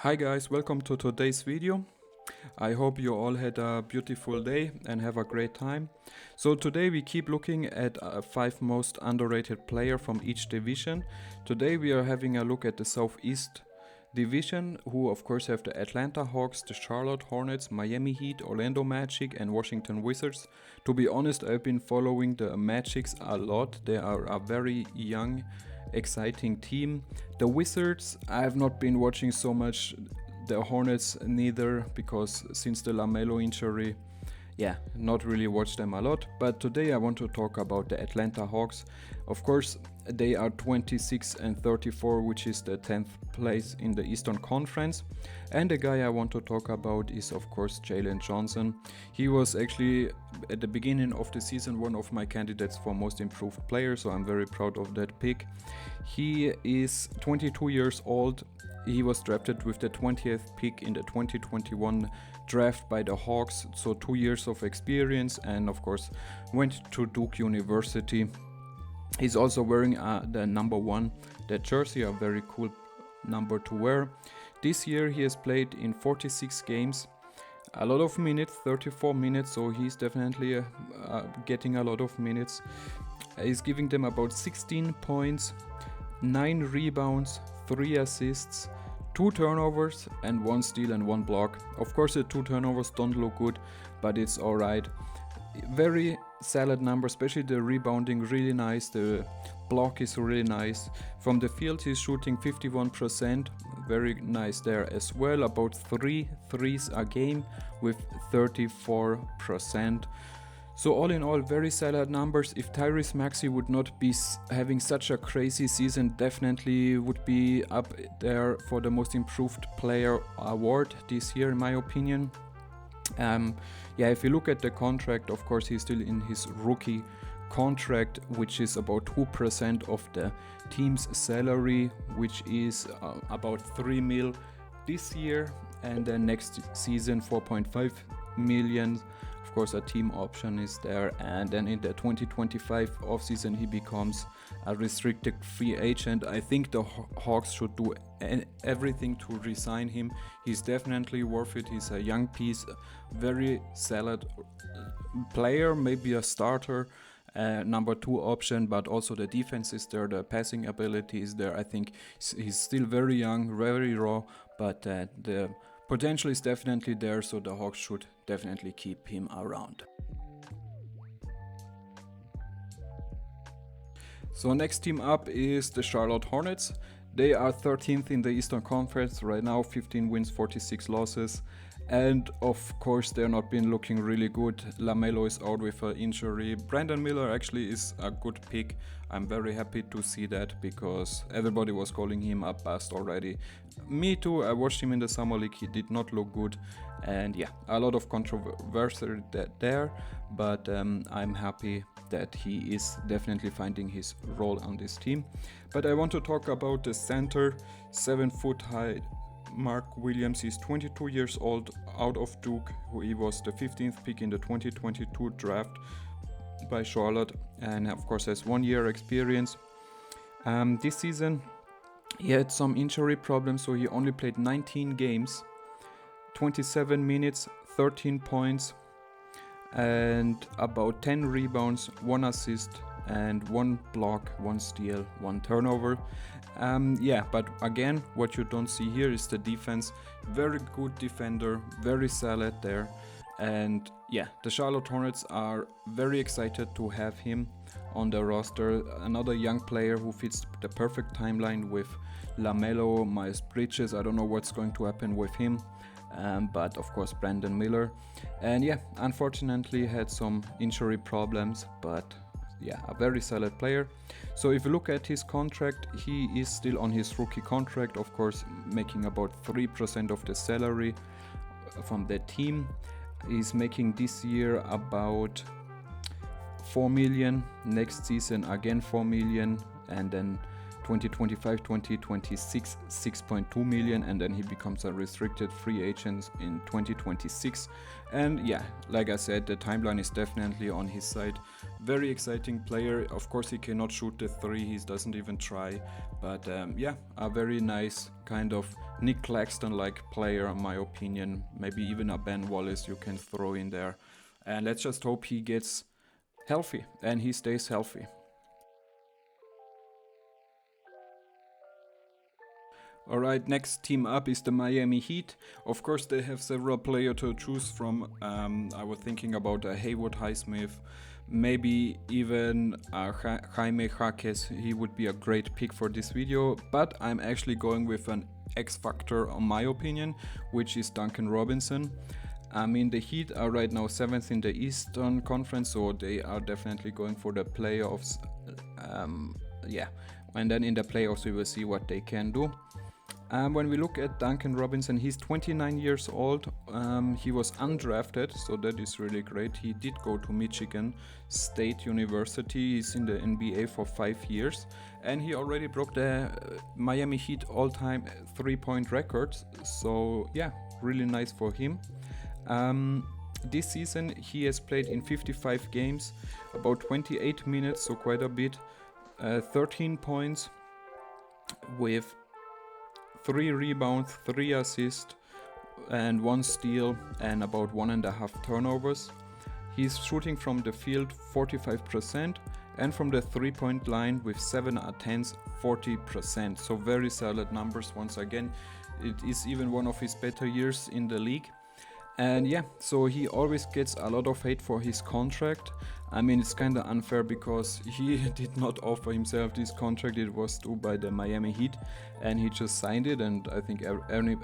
Hi guys, welcome to today's video. I hope you all had a beautiful day and have a great time. So today we keep looking at 5 most underrated players from each division. Today we are having a look at the Southeast Division, who of course have the Atlanta Hawks, the Charlotte Hornets, Miami Heat, Orlando Magic and Washington Wizards. To be honest, I've been following the Magics a lot. They are a very young, exciting team. The Wizards, I have not been watching so much. The Hornets neither, because since the LaMelo injury, not really watched them a lot. But today I want to talk about the Atlanta Hawks. Of course, they are 26 and 34, which is the 10th place in the Eastern Conference. And the guy I want to talk about is of course Jalen Johnson. He was actually at the beginning of the season one of my candidates for most improved player, so I'm very proud of that pick. He is 22 years old. He was drafted with the 20th pick in the 2021 draft by the Hawks, so 2 years of experience, and of course went to Duke University. He's also wearing the number 1, the jersey, a very cool number to wear. This year he has played in 46 games, a lot of minutes, 34 minutes, so he's definitely getting a lot of minutes. He's giving them about 16 points, 9 rebounds, 3 assists, 2 turnovers and 1 steal and 1 block. Of course the 2 turnovers don't look good, but it's alright. Very solid number, especially the rebounding really nice, the block is really nice. From the field he's shooting 51%, very nice there as well, about 3 threes a game with 34%. So all in all, very solid numbers. If Tyrese Maxey would not be having such a crazy season, definitely would be up there for the most improved player award this year in my opinion. If you look at the contract, of course he's still in his rookie contract, which is about 2% of the team's salary, which is about 3 mil this year, and then next season 4.5 million. Of course a team option is there, and then in the 2025 offseason he becomes a restricted free agent. I think the Hawks should do everything to resign him. He's definitely worth it. He's a young piece, very solid player, maybe a starter, number 2 option, but also the defense is there, the passing ability is there. I think he's still very young, very raw, but the potential is definitely there, so the Hawks should definitely keep him around. So next team up is the Charlotte Hornets. They are 13th in the Eastern Conference right now, 15 wins, 46 losses. And of course they're not been looking really good. LaMelo is out with an injury. Brandon Miller actually is a good pick. I'm very happy to see that, because everybody was calling him a bust already. Me too, I watched him in the summer league, he did not look good. And a lot of controversy there, but I'm happy that he is definitely finding his role on this team. But I want to talk about the center, 7 foot high Mark Williams. Is 22 years old, out of Duke, who he was the 15th pick in the 2022 draft by Charlotte, and of course has 1 year experience. This season he had some injury problems, so he only played 19 games, 27 minutes, 13 points and about 10 rebounds, 1 assist and 1 block, 1 steal, 1 turnover. But again, what you don't see here is the defense. Very good defender, very solid there. And the Charlotte Hornets are very excited to have him on the roster. Another young player who fits the perfect timeline with LaMelo, Miles Bridges. I don't know what's going to happen with him. But of course Brandon Miller. And unfortunately had some injury problems, but a very solid player. So if you look at his contract, he is still on his rookie contract, of course making about 3% of the salary from the team. He's making this year about 4 million, next season again 4 million, and then 2025-2026 6.2 million, and then he becomes a restricted free agent in 2026. And yeah, like I said, the timeline is definitely on his side. Very exciting player. Of course he cannot shoot the three, he doesn't even try, but yeah, a very nice kind of Nick Claxton like player in my opinion. Maybe even a Ben Wallace you can throw in there, and let's just hope he gets healthy and he stays healthy. Alright, next team up is the Miami Heat. Of course they have several players to choose from. I was thinking about Haywood Highsmith, maybe even Jaime Jaquez. He would be a great pick for this video, but I'm actually going with an X factor in my opinion, which is Duncan Robinson. I mean, the Heat are right now 7th in the Eastern Conference, so they are definitely going for the playoffs. Yeah, and then in the playoffs we will see what they can do. When we look at Duncan Robinson, he's 29 years old. He was undrafted, so that is really great. He did go to Michigan State University. He's in the NBA for 5 years, and he already broke the Miami Heat all-time three-point records. So yeah, really nice for him. This season he has played in 55 games, about 28 minutes, so quite a bit. 13 points with 3 rebounds, 3 assists and 1 steal and about 1.5 turnovers. He's shooting from the field 45% and from the 3-point line with 7 attempts 40%. So very solid numbers once again. It is even one of his better years in the league. And yeah, so he always gets a lot of hate for his contract. I mean, it's kind of unfair because he did not offer himself this contract. It was due by the Miami Heat and he just signed it, and I think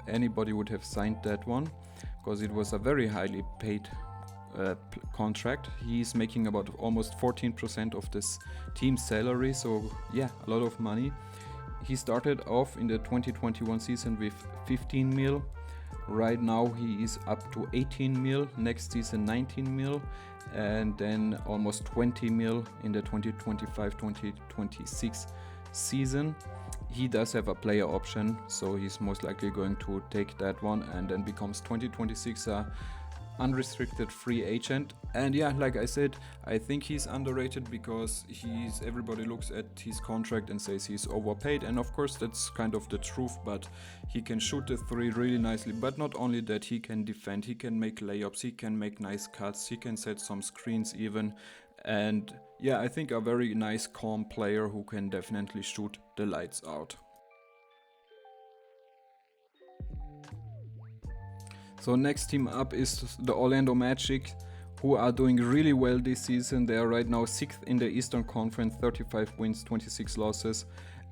anybody would have signed that one because it was a very highly paid contract. He's making about almost 14% of this team's salary, so yeah, a lot of money. He started off in the 2021 season with 15 mil. Right now he is up to 18 mil, next season 19 mil, and then almost 20 mil in the 2025-2026 season. He does have a player option, so he's most likely going to take that one and then becomes 2026 unrestricted free agent. And yeah, like I said, I think he's underrated because everybody looks at his contract and says he's overpaid, and of course that's kind of the truth, but he can shoot the three really nicely. But not only that, he can defend, he can make layups, he can make nice cuts, he can set some screens even. And yeah, I think a very nice calm player who can definitely shoot the lights out. So next team up is the Orlando Magic, who are doing really well this season. They are right now 6th in the Eastern Conference, 35 wins, 26 losses.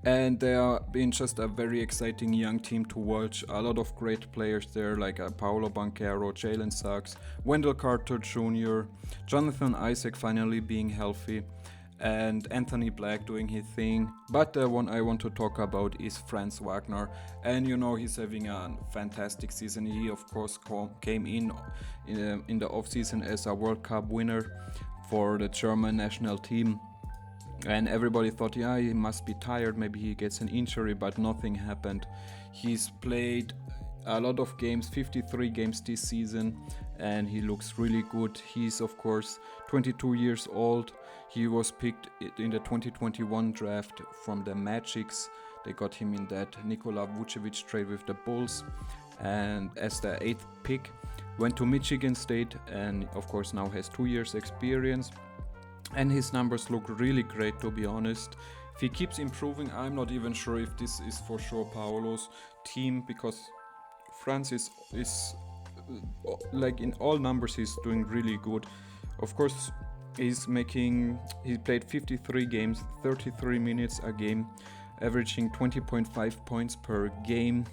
And they are being just a very exciting young team to watch. A lot of great players there, like Paolo Banchero, Jalen Suggs, Wendell Carter Jr., Jonathan Isaac finally being healthy, and Anthony Black doing his thing. But the one I want to talk about is Franz Wagner, and you know, he's having a fantastic season. He of course came in the offseason as a World Cup winner for the German national team, and everybody thought, yeah, he must be tired, maybe he gets an injury, but nothing happened. He's played a lot of games, 53 games this season, and he looks really good. He's of course 22 years old. He was picked in the 2021 draft from the Magics. They got him in that Nikola Vucevic trade with the Bulls, and as the 8th pick, went to Michigan State, and of course now has 2 years experience, and his numbers look really great, to be honest. If he keeps improving, I'm not even sure if this is for sure Paolo's team, because Franz is like in all numbers he's doing really good. Of course he played 53 games, 33 minutes a game, averaging 20.5 points per game,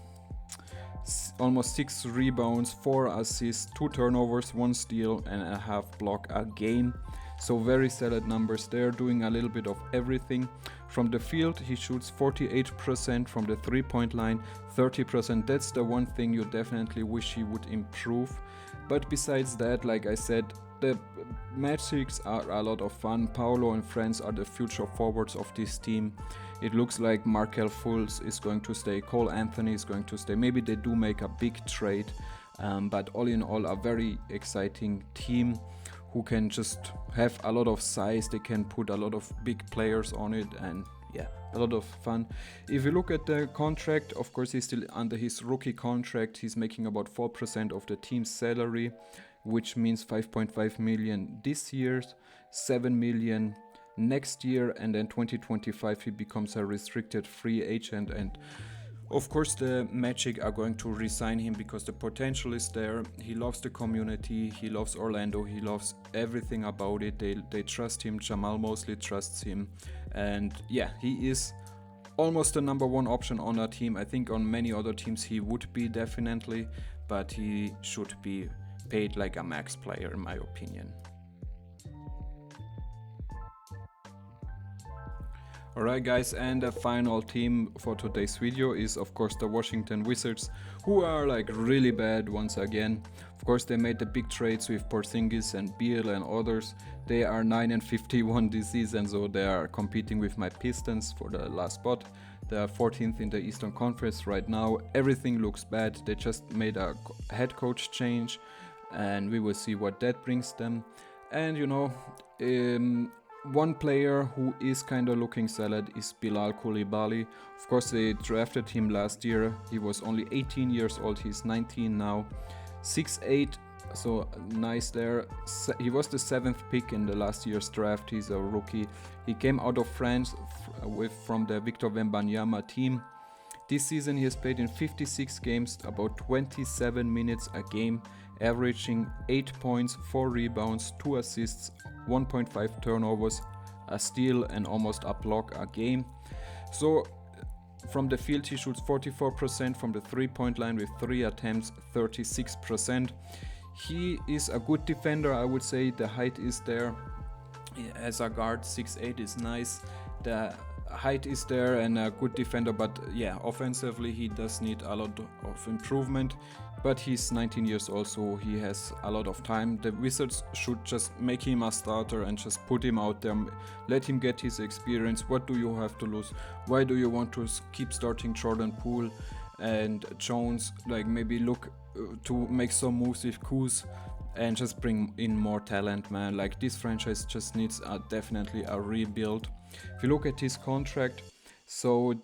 almost 6 rebounds, 4 assists, 2 turnovers, 1 steal and a half block a game. So very solid numbers there, doing a little bit of everything. From the field, he shoots 48%, from the 3-point line 30%. That's the one thing you definitely wish he would improve. But besides that, like I said, the Magics are a lot of fun. Paolo and friends are the future forwards of this team. It looks like Markelle Fultz is going to stay, Cole Anthony is going to stay. Maybe they do make a big trade, but all in all, a very exciting team who can just have a lot of size. They can put a lot of big players on it, and yeah, a lot of fun. If you look at the contract, of course he's still under his rookie contract. He's making about 4% of the team's salary, which means 5.5 million this year, 7 million next year, and then 2025 he becomes a restricted free agent. And of course the Magic are going to re-sign him because the potential is there. He loves the community, he loves Orlando, he loves everything about it. They trust him, Jamal Mosley trusts him, and yeah, he is almost the number one option on our team. I think on many other teams he would be definitely, but he should be paid like a max player in my opinion. Alright guys, and the final team for today's video is of course the Washington Wizards, who are like really bad once again. Of course they made the big trades with Porzingis and Beal and others. They are 9-51 this season, so they are competing with my Pistons for the last spot. They are 14th in the Eastern Conference right now. Everything looks bad. They just made a head coach change, and we will see what that brings them. And you know, one player who is kind of looking solid is Bilal Coulibaly. Of course they drafted him last year. He was only 18 years old, he's 19 now. 6'8", so nice there. He was the 7th pick in the last year's draft. He's a rookie. He came out of France from the Victor Wembanyama team. This season he has played in 56 games, about 27 minutes a game, averaging 8 points, 4 rebounds, 2 assists, 1.5 turnovers, a steal and almost a block a game. So from the field he shoots 44%, from the 3-point line with 3 attempts 36%. He is a good defender, I would say. The height is there. As a guard, 6'8" is nice. The height is there and a good defender, but yeah, offensively he does need a lot of improvement. But he's 19 years old, so he has a lot of time. The Wizards should just make him a starter and just put him out there, let him get his experience. What do you have to lose? Why do you want to keep starting Jordan Poole and Jones? Like maybe look to make some moves with Kuz and just bring in more talent, man. Like this franchise just needs definitely a rebuild. If you look at his contract, so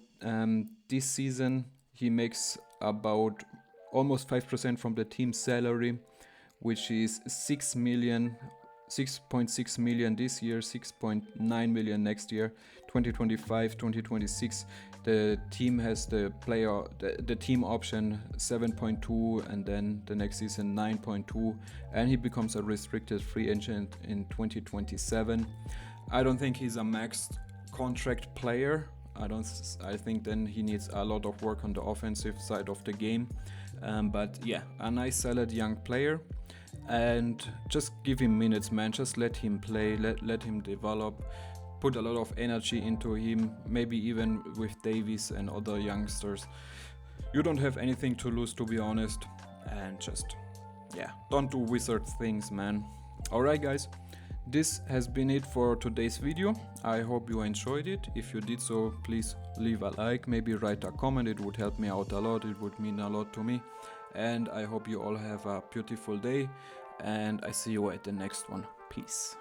this season he makes about almost 5% from the team's salary, which is 6.6 million this year, 6.9 million next year. 2025, 2026 the team has the team option 7.2, and then the next season 9.2, and he becomes a restricted free agent in 2027. I don't think he's a max contract player. I think then he needs a lot of work on the offensive side of the game. But yeah, a nice solid young player, and just give him minutes, man. Just let him play, let him develop, put a lot of energy into him, maybe even with Davis and other youngsters. You don't have anything to lose, to be honest, and just yeah, don't do Wizard things, man. Alright guys, this has been it for today's video. I hope you enjoyed it. If you did so, please leave a like, maybe write a comment. It would help me out a lot. It would mean a lot to me. And I hope you all have a beautiful day, and I see you at the next one. Peace.